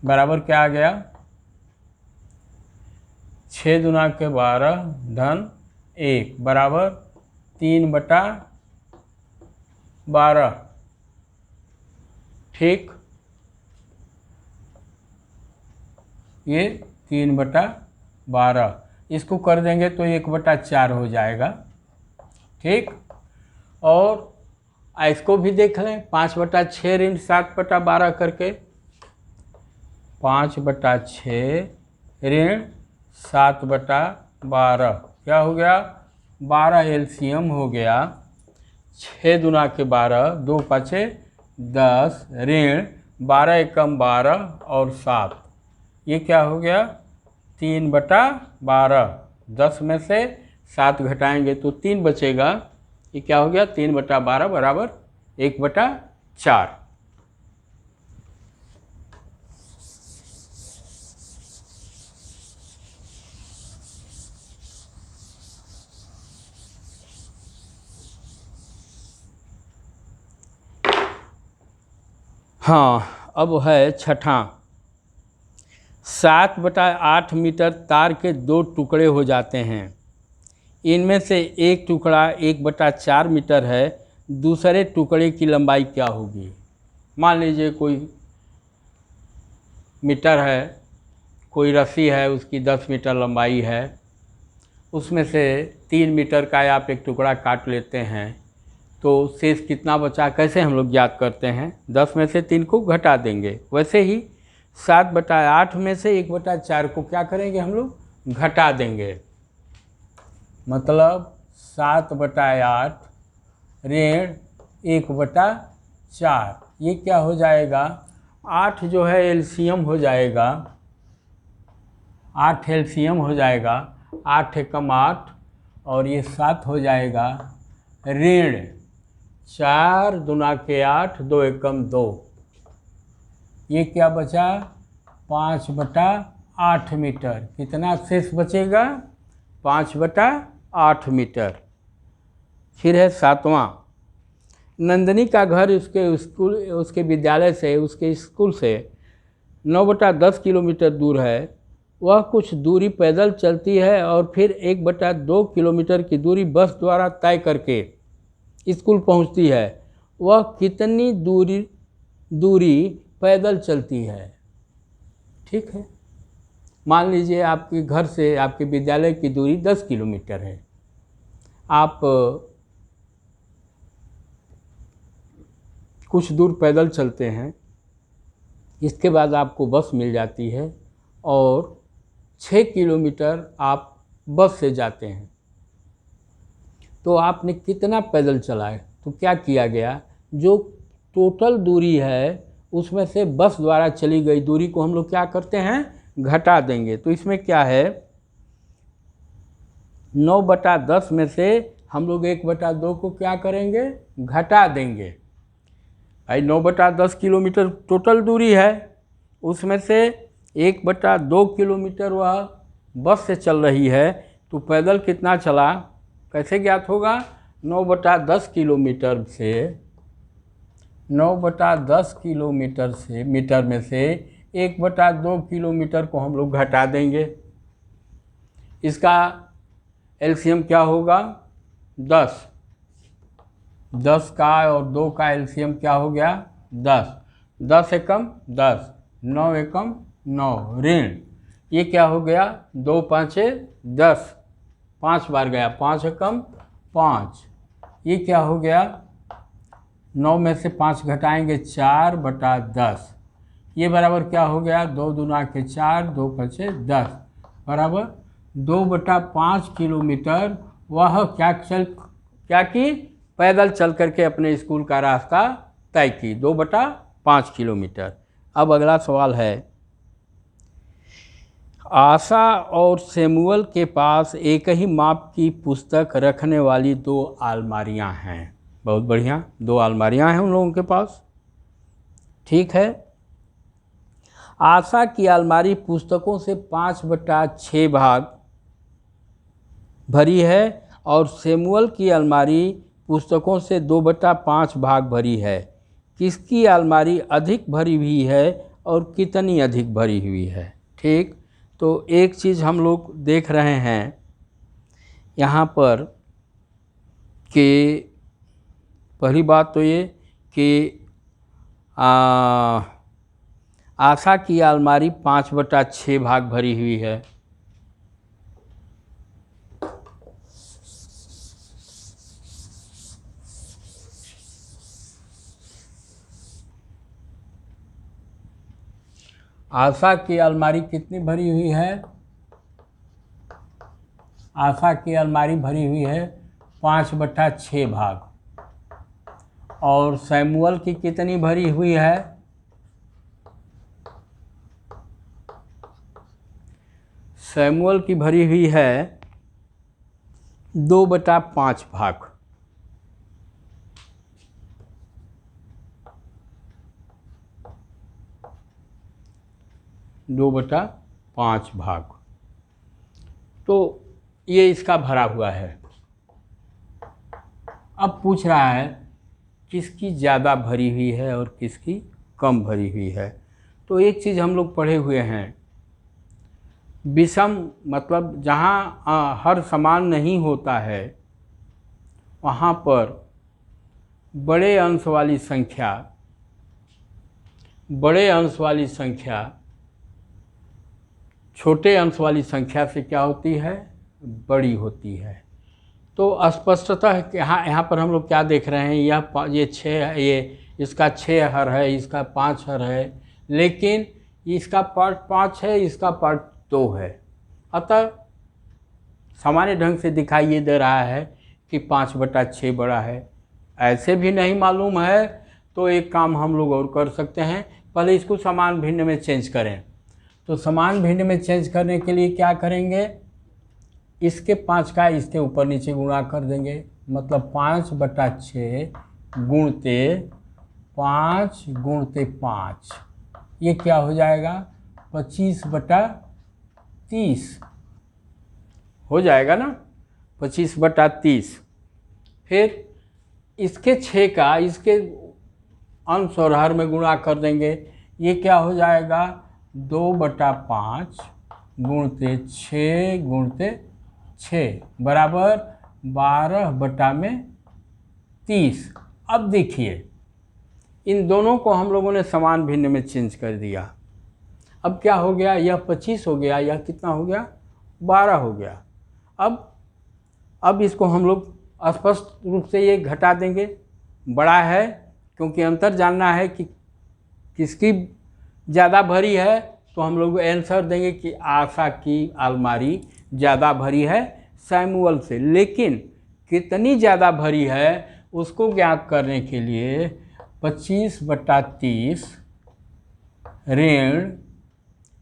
बराबर क्या आ गया, 6 दूना के 12 धन 1 बराबर 3/12। ठीक, ये 3/12, इसको कर देंगे तो 1/4 हो जाएगा। ठीक, और इसको भी देख लें, 5/6 ऋण 7/12 करके, 5/6 ऋण 7/12 क्या हो गया, 12 एलसीएम हो गया, 6 दूना के 12, 2 5 10 ऋण 12 एकम 12 और 7, ये क्या हो गया 3/12। 10 में से 7 घटाएंगे तो 3 बचेगा, ये क्या हो गया 3/12 बराबर 1/4। हाँ, अब है छठा। 7/8 मीटर तार के 2 टुकड़े हो जाते हैं। इनमें से एक टुकड़ा 1/4 मीटर है, दूसरे टुकड़े की लंबाई क्या होगी। मान लीजिए कोई मीटर है, कोई रस्सी है, उसकी 10 मीटर लंबाई है, उसमें से 3 मीटर का आप एक टुकड़ा काट लेते हैं, तो शेष कितना बचा, कैसे हम लोग ज्ञात करते हैं, 10 में से 3 को घटा देंगे। वैसे ही 7/8 में से 1/4 को क्या करेंगे हम लोग, घटा देंगे। मतलब 7/8 ऋण 1/4, ये क्या हो जाएगा, 8 जो है एलसीएम हो जाएगा, 8 एलसीएम हो जाएगा, 8 एकम 8 और ये 7 हो जाएगा ऋण 4 दूना के 8, 2 एकम 2, ये क्या बचा 5/8 मीटर। कितना शेष बचेगा, 5/8 मीटर। फिर है 7वां। नंदिनी का घर उसके विद्यालय से, उसके स्कूल से 9/10 किलोमीटर दूर है। वह कुछ दूरी पैदल चलती है और फिर 1/2 किलोमीटर की दूरी बस द्वारा तय करके स्कूल पहुंचती है। वह कितनी दूरी पैदल चलती है। ठीक है, मान लीजिए आपके घर से आपके विद्यालय की दूरी 10 किलोमीटर है। आप कुछ दूर पैदल चलते हैं, इसके बाद आपको बस मिल जाती है और 6 किलोमीटर आप बस से जाते हैं। तो आपने कितना पैदल चलाए, तो क्या किया गया, जो टोटल दूरी है उसमें से बस द्वारा चली गई दूरी को हम लोग क्या करते हैं, घटा देंगे। तो इसमें क्या है, 9/10 में से हम लोग 1/2 को क्या करेंगे, घटा देंगे। भाई 9/10 किलोमीटर टोटल दूरी है, उसमें से 1/2 किलोमीटर वह बस से चल रही है, तो पैदल कितना चला, कैसे ज्ञात होगा, 9/10 किलोमीटर से 9/10 किलोमीटर से मीटर में से 1/2 किलोमीटर को हम लोग घटा देंगे। इसका एलसीएम क्या होगा, 10 का और 2 का एलसीएम क्या हो गया, 10 10 एकम 10, 9 एकम 9 ऋण, ये क्या हो गया 2 5 10, 5 बार गया, 5 एकम 5, ये क्या हो गया 9 में से 5 घटाएंगे 4/10, ये बराबर क्या हो गया 2 दूना के 4, 2 5 10 बराबर 2/5 किलोमीटर वह क्या की पैदल चल करके अपने स्कूल का रास्ता तय की, 2/5 किलोमीटर। अब अगला सवाल है, आशा और सैमुअल के पास एक ही माप की पुस्तक रखने वाली 2 अलमारियां हैं। बहुत बढ़िया, 2 अलमारियां हैं उन लोगों के पास। ठीक है, आशा की अलमारी पुस्तकों से 5/6 भाग भरी है और सैमुअल की अलमारी पुस्तकों से 2/5 भाग भरी है। किसकी अलमारी अधिक भरी हुई है और कितनी अधिक भरी हुई है। ठीक, तो एक चीज़ हम लोग देख रहे हैं यहाँ पर कि पहली बात तो ये कि आशा की अलमारी 5/6 भाग भरी हुई है। आशा की अलमारी कितनी भरी हुई है? आशा की अलमारी भरी हुई है 5/6 भाग। और सैमुअल की कितनी भरी हुई है? सैमुअल की भरी हुई है 2/5 भाग। दो बटा पाँच भाग। तो ये इसका भरा हुआ है। अब पूछ रहा है किसकी ज़्यादा भरी हुई है और किसकी कम भरी हुई है। तो एक चीज़ हम लोग पढ़े हुए हैं, विषम मतलब जहाँ हर समान नहीं होता है वहाँ पर बड़े अंश वाली संख्या छोटे अंश वाली संख्या से क्या होती है? बड़ी होती है। तो स्पष्टतः यहाँ पर हम लोग क्या देख रहे हैं, ये 6 है, ये इसका 6 हर है, इसका 5 हर है, लेकिन इसका पार्ट 5 है, इसका पार्ट 2 है। अतः सामान्य ढंग से दिखाई ये दे रहा है कि 5/6 बड़ा है। ऐसे भी नहीं मालूम है तो एक काम हम लोग और कर सकते हैं, पहले इसको समान भिन्न में चेंज करें। तो समान भिन्न में चेंज करने के लिए क्या करेंगे, इसके 5 का इसके ऊपर नीचे गुणा कर देंगे, मतलब 5/6 गुणते 5 गुणते 5, ये क्या हो जाएगा? 25/30 हो जाएगा ना, 25/30। फिर इसके 6 का इसके अंश और हर में गुणा कर देंगे, ये क्या हो जाएगा? 2/5 गुणते 6 गुणते 6 बराबर 12/30। अब देखिए इन दोनों को हम लोगों ने समान भिन्न में चेंज कर दिया। अब क्या हो गया? यह 25 हो गया, यह कितना हो गया? 12 हो गया। अब इसको हम लोग स्पष्ट रूप से ये घटा देंगे, बड़ा है, क्योंकि अंतर जानना है कि किसकी ज़्यादा भरी है। तो हम लोग आंसर देंगे कि आशा की अलमारी ज़्यादा भरी है सैमुअल से, लेकिन कितनी ज़्यादा भरी है उसको ज्ञात करने के लिए 25/30 ऋण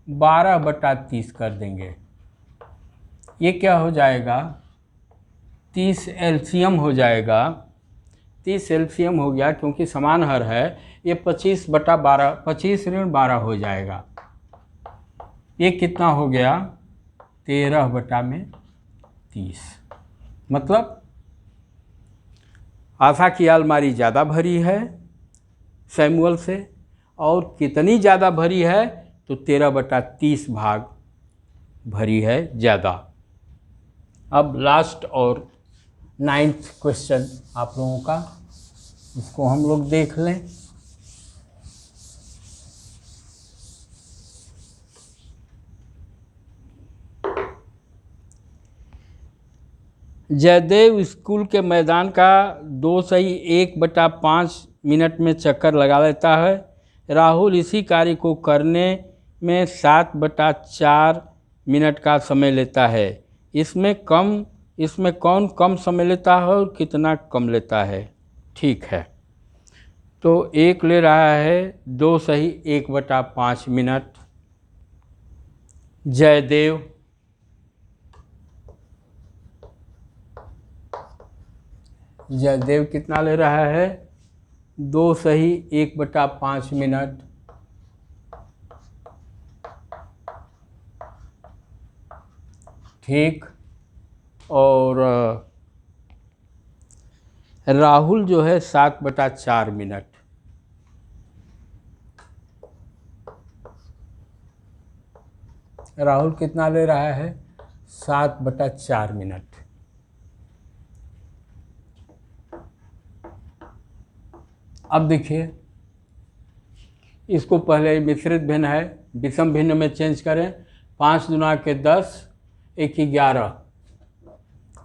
12/30 कर देंगे। ये क्या हो जाएगा? 30 एलसीएम हो जाएगा। 30 एलसीएम हो गया क्योंकि समान हर है, ये 25/12 25 ऋण 12 हो जाएगा। ये कितना हो गया? 13/30। मतलब आशा की अलमारी ज़्यादा भरी है सैमुअल से, और कितनी ज़्यादा भरी है? तो 13/30 भाग भरी है ज़्यादा। अब लास्ट और 9th क्वेश्चन आप लोगों का, इसको हम लोग देख लें। जयदेव स्कूल के मैदान का 2 1/5 मिनट में चक्कर लगा लेता है। राहुल इसी कार्य को करने में 7/4 मिनट का समय लेता है। इसमें कौन कम समय लेता है और कितना कम लेता है? ठीक है, तो एक ले रहा है 2 1/5 मिनट जयदेव कितना ले रहा है? 2 1/5 मिनट। ठीक, और राहुल जो है 7/4 मिनट। राहुल कितना ले रहा है? 7/4 मिनट। अब देखिए, इसको पहले मिश्रित भिन्न है, विषम भिन्न में चेंज करें। 5 दूना के 10, 1 11,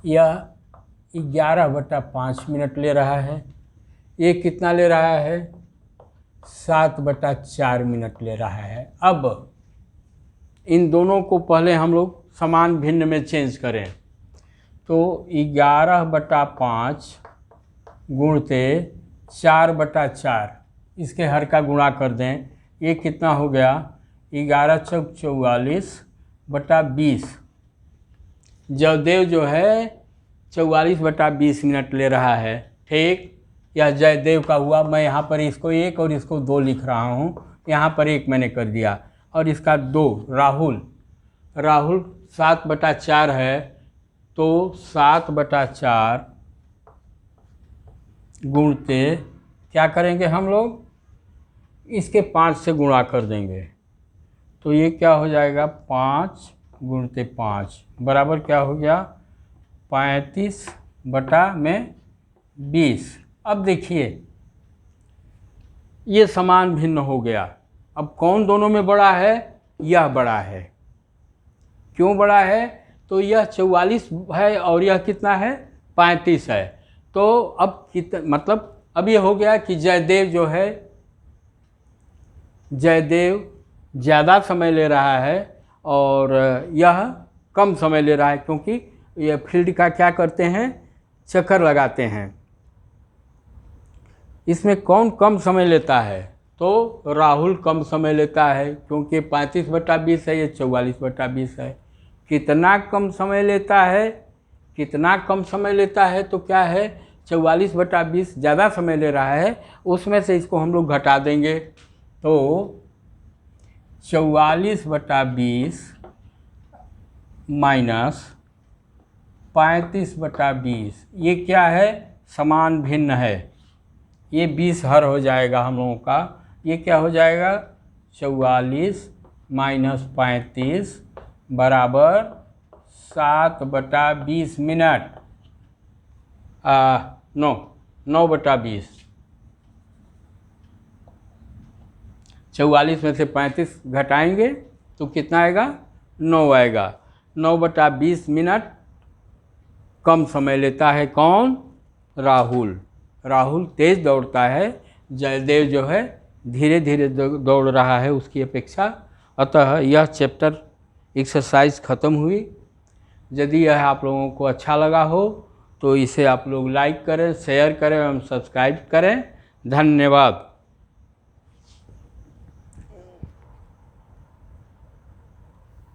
यह 11/5 मिनट ले रहा है। ये कितना ले रहा है? 7/4 मिनट ले रहा है। अब इन दोनों को पहले हम लोग समान भिन्न में चेंज करें, तो 11/5 गुणते 4/4, इसके हर का गुणा कर दें। ये कितना हो गया? 11 चौक 44/20। जयदेव जो है 44/20 मिनट ले रहा है। ठीक, यह जयदेव का हुआ। मैं यहाँ पर इसको 1 और इसको 2 लिख रहा हूँ। यहाँ पर 1 मैंने कर दिया, और इसका 2 राहुल 7/4 है, तो 7/4 गुणते क्या करेंगे हम लोग? इसके 5 से गुणा कर देंगे, तो ये क्या हो जाएगा? 5 गुणते 5 बराबर क्या हो गया? 35/20। अब देखिए, ये समान भिन्न हो गया। अब कौन दोनों में बड़ा है? यह बड़ा है। क्यों बड़ा है? तो यह 44 है और यह कितना है? 35 है। तो अब मतलब अब ये हो गया कि जयदेव जो है, जयदेव ज़्यादा समय ले रहा है और यह कम समय ले रहा है, क्योंकि यह फील्ड का क्या करते हैं? चक्कर लगाते हैं। इसमें कौन कम समय लेता है? तो राहुल कम समय लेता है, क्योंकि 35/20 है, ये 44/20 है। कितना कम समय लेता है? कितना कम समय लेता है? तो क्या है? 44/20 ज़्यादा समय ले रहा है, उसमें से इसको हम लोग घटा देंगे, तो 44/20 माइनस 35/20, ये क्या है? समान भिन्न है। ये 20 हर हो जाएगा हम लोगों का। ये क्या हो जाएगा? 44 माइनस 35 बराबर 7/20 मिनट। 9/20। 44 में से 35 घटाएंगे तो कितना आएगा? 9 आएगा। 9/20 मिनट कम समय लेता है। कौन? राहुल तेज दौड़ता है, जयदेव जो है धीरे धीरे दौड़ रहा है उसकी अपेक्षा। अतः यह चैप्टर एक्सरसाइज ख़त्म हुई। यदि यह आप लोगों को अच्छा लगा हो तो इसे आप लोग लाइक करें, शेयर करें एवं सब्सक्राइब करें। धन्यवाद।